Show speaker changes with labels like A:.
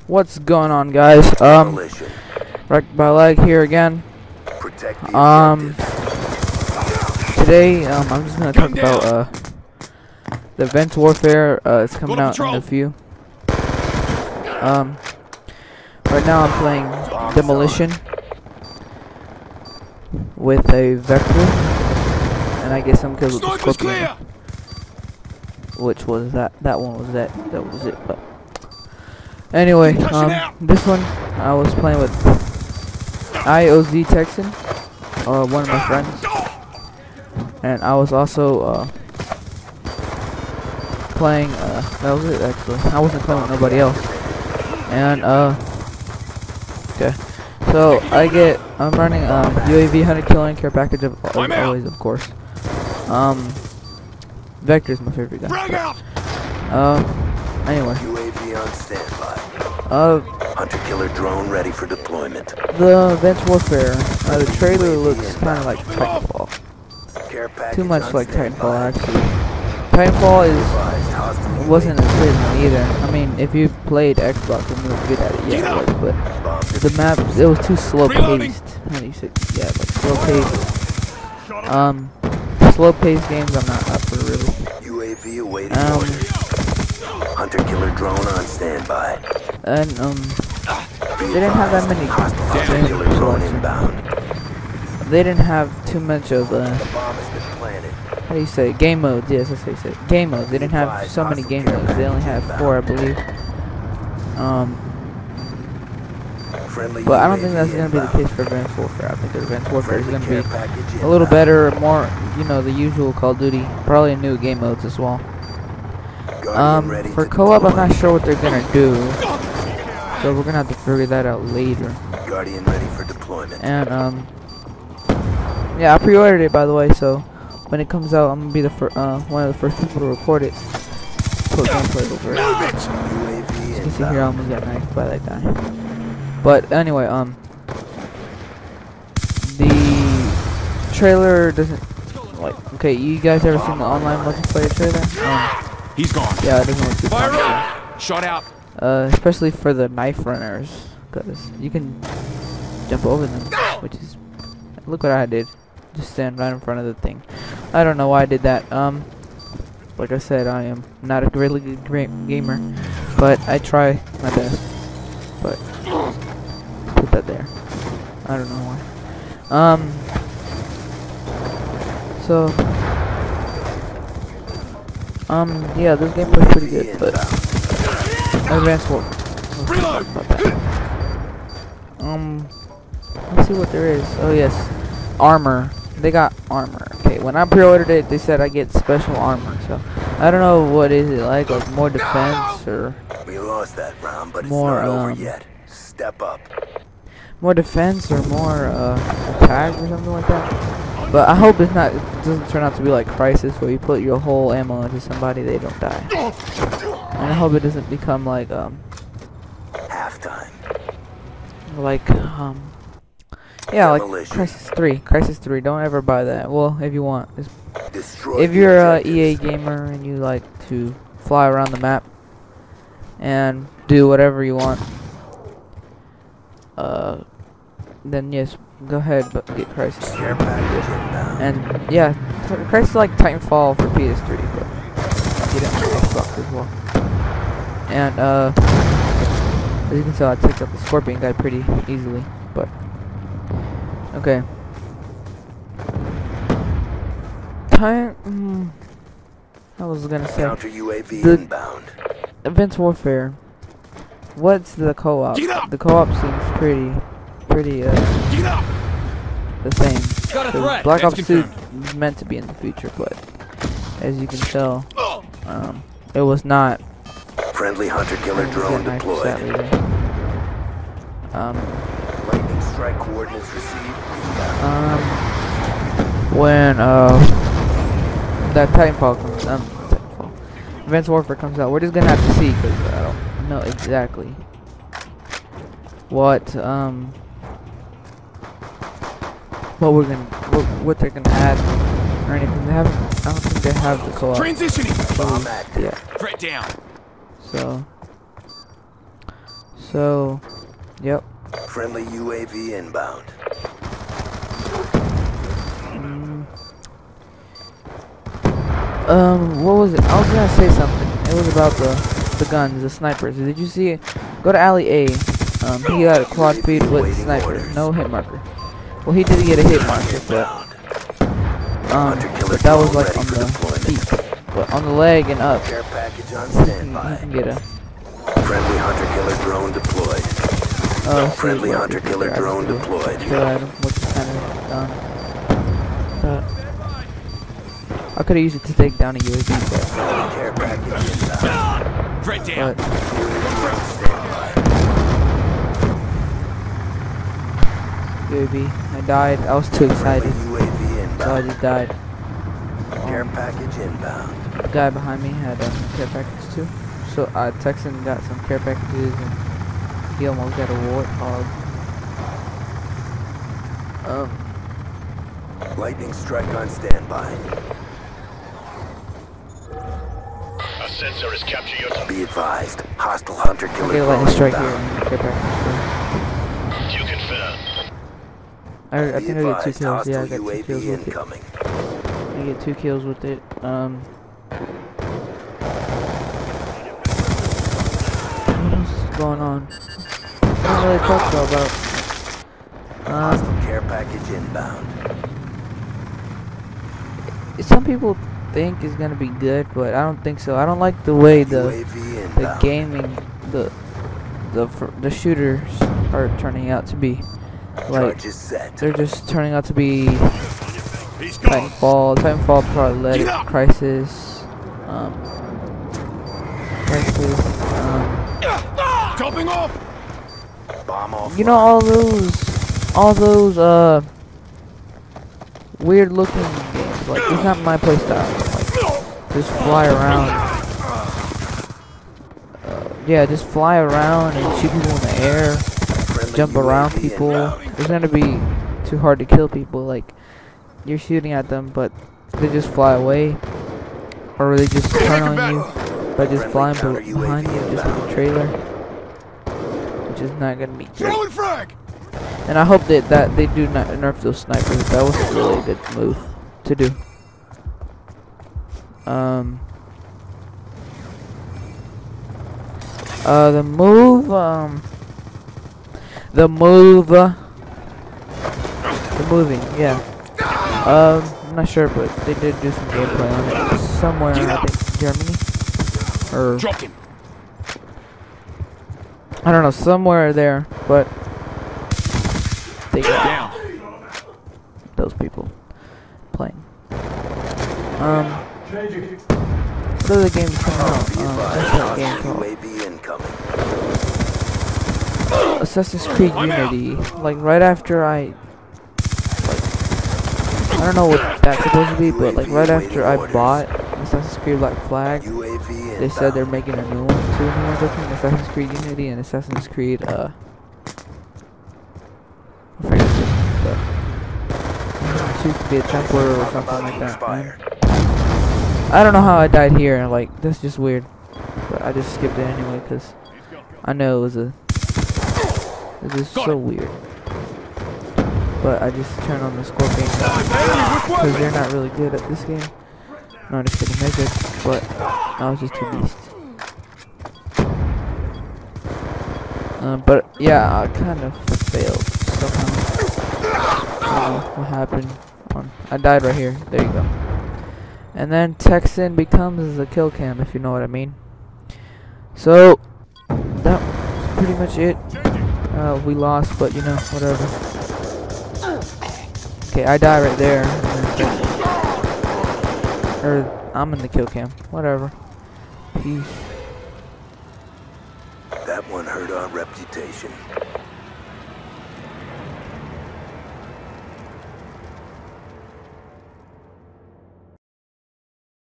A: What's going on, guys? Wrecked by leg here again. Today I'm just gonna talk about the Advanced Warfare. It's coming out in a few. Right now I'm playing Demolition with a Vecotr, and I get some kills with the Scorpion. Which was that? That one was that. That was it. But anyway, this one I was playing with IOZ Texan, one of my friends, and I was also playing. That was it actually. I wasn't playing with nobody else. And okay. So I'm running UAV 100 kill and care package always, of course. Vector's my favorite guy. Anyway.
B: UAV on standby. Hunter killer drone ready for deployment.
A: The Advanced Warfare. The trailer looks kind of like Titanfall. Too much like Titanfall, actually. Titanfall wasn't as good as me either. I mean, if you played Xbox and you were good at it, yeah, it was. But the map, it was too slow paced. How do you say? Yeah, like slow paced. Slow paced games, I'm not up for really.
B: UAV awaiting orders. Hunter killer drone on standby.
A: And they didn't have that many
B: killer drone inbound.
A: They didn't have too much of
B: The bomb has been planted.
A: how do you say, game modes? Yes, that's how you say it. Game modes. They didn't have so many game modes. They only had 4, I believe. But I don't think that's going to be the case for Advanced Warfare. I think Advanced Warfare is going to be a little better, more, you know, the usual Call of Duty. Probably new game modes as well. For co-op, I'm not sure what they're going to do. So we're going to have to figure that out later.
B: Guardian ready for deployment.
A: And, yeah, I pre-ordered it, by the way, so when it comes out, I'm going to be the one of the first people to record it. Put gameplay over it. As you can see here, I almost got knifed by that guy. But anyway, the trailer doesn't, like, okay, you guys ever seen the online multiplayer trailer?
C: He's gone.
A: Yeah, it doesn't look too promising.
C: Shot out.
A: Especially for the knife runners, because you can jump over them, which is, look what I did. Just stand right in front of the thing. I don't know why I did that. Like I said, I am not a really good gamer, but I try my best. But put that there. I don't know why. So yeah, this gameplay's pretty good, but Advanced Warfare. Let's see what there is. Oh yes, armor. They got armor. Okay, when I pre-ordered it, they said I get special armor. So I don't know what is it like more defense or
B: we lost that round, but
A: more
B: it's not over yet. Step up.
A: More defense or more attack or something like that. But I hope it doesn't turn out to be like Crisis where you put your whole ammo into somebody, they don't die. And I hope it doesn't become like
B: halftime.
A: Like yeah, like Crisis 3. Crisis 3. Don't ever buy that. Well, if you want. If you're a EA gamer and you like to fly around the map and do whatever you want, then yes, go ahead, but get Crisis. And yeah, Crisis is like Titanfall for PS3, but get it on Xbox as well. And as you can tell, I took out the Scorpion guy pretty easily, but okay. I was gonna say the Advanced Warfare. What's the co-op? The co-op seems pretty the same. Black Ops 2 is meant to be in the future, but as you can tell, it was not.
B: Friendly hunter killer drone deployed. Lightning strike coordinates received.
A: When that Titanfall comes, Titanfall, Advanced Warfare comes out, we're just gonna have to see because I don't know exactly what what they're gonna add or anything. They haven't. I don't think they have the co-op.
C: Transitioning.
A: Yeah.
C: Threat down.
A: So So, yep.
B: Friendly UAV inbound.
A: What was it? I was gonna say something. It was about the guns, the snipers. Did you see it? Go to alley A. He got a quad feed with sniper, no hit marker. Well, he did get a hit marker, but that was like on the feet, but on the leg and up.
B: Care package on
A: You
B: standby.
A: can get a.
B: Friendly hunter-killer drone deployed. Friendly hunter-killer drone deployed.
A: Kill item, which is kind of done. I could have used it to take down a UAV,
B: Care package inbound.
C: Threat down.
A: but UAV, I died. I was too excited,
B: UAV
A: so I
B: inbound.
A: just died.
B: Care package inbound.
A: The guy behind me had care packages too, so I texted and got some care packages, and he almost got a warthog.
B: Lightning strike on standby.
D: A sensor has captured your
B: Be advised, hostile hunter-killer
A: Get a
B: drone
A: lightning strike here
B: inbound.
A: and care package.
D: You confirm.
A: I
B: Be
A: think I get 2
B: advised,
A: kills. Yeah, I
B: hostile
A: got 2 kills
B: UAV
A: with it.
B: incoming.
A: I get 2 kills with it. What else is going on? I don't really talk about.
B: Hostile care package inbound.
A: Some people think it's gonna be good, but I don't think so. I don't like the way the
B: UAV inbound.
A: gaming, the shooters are turning out to be. Like
B: Charges set.
A: they're just turning out to be
C: He's gone.
A: Titanfall Paralytic, Crisis,
C: Topping off.
B: Bomb off.
A: you know, all those weird looking games. Like, it's not my playstyle. Like, just fly around. Yeah, just fly around and shoot people in the air, jump around people. It's gonna be too hard to kill people. Like, you're shooting at them, but they just fly away, or they just turn on you by just flying behind you, just like a trailer, which is not gonna be great.
C: Throwing frag.
A: And I hope that they do not nerf those snipers. That was a really good move to do. The moving, yeah. I'm not sure, but they did do some gameplay on it somewhere, I think Germany, or
C: Dropped him.
A: I don't know, somewhere there, but they got
C: Down.
A: those people playing. What other games coming out? What's that game called?
B: UAV incoming.
A: Assassin's Creed Unity. Like right after I don't know what that's supposed to be, but like right after I bought Assassin's Creed Black Flag,
B: UAV inbound.
A: they said they're making a new one, 2 new ones, I think, Assassin's Creed Unity and Assassin's Creed I forget but 2 could be a Templar or something like that, man. I don't know how I died here, like, that's just weird. But I just skipped it anyway, because I know it was so weird. But I just turned on the Scorpion, because they're not really good at this game. No, I'm just kidding, they're good, but I was just too beast. But yeah, I kind of failed somehow. I don't know what happened. I died right here, there you go. And then Texan becomes a kill cam, if you know what I mean. So that was pretty much it. We lost, but you know, whatever. Okay, I die right there. Or I'm in the kill cam. Whatever. Peace.
B: That one hurt our reputation.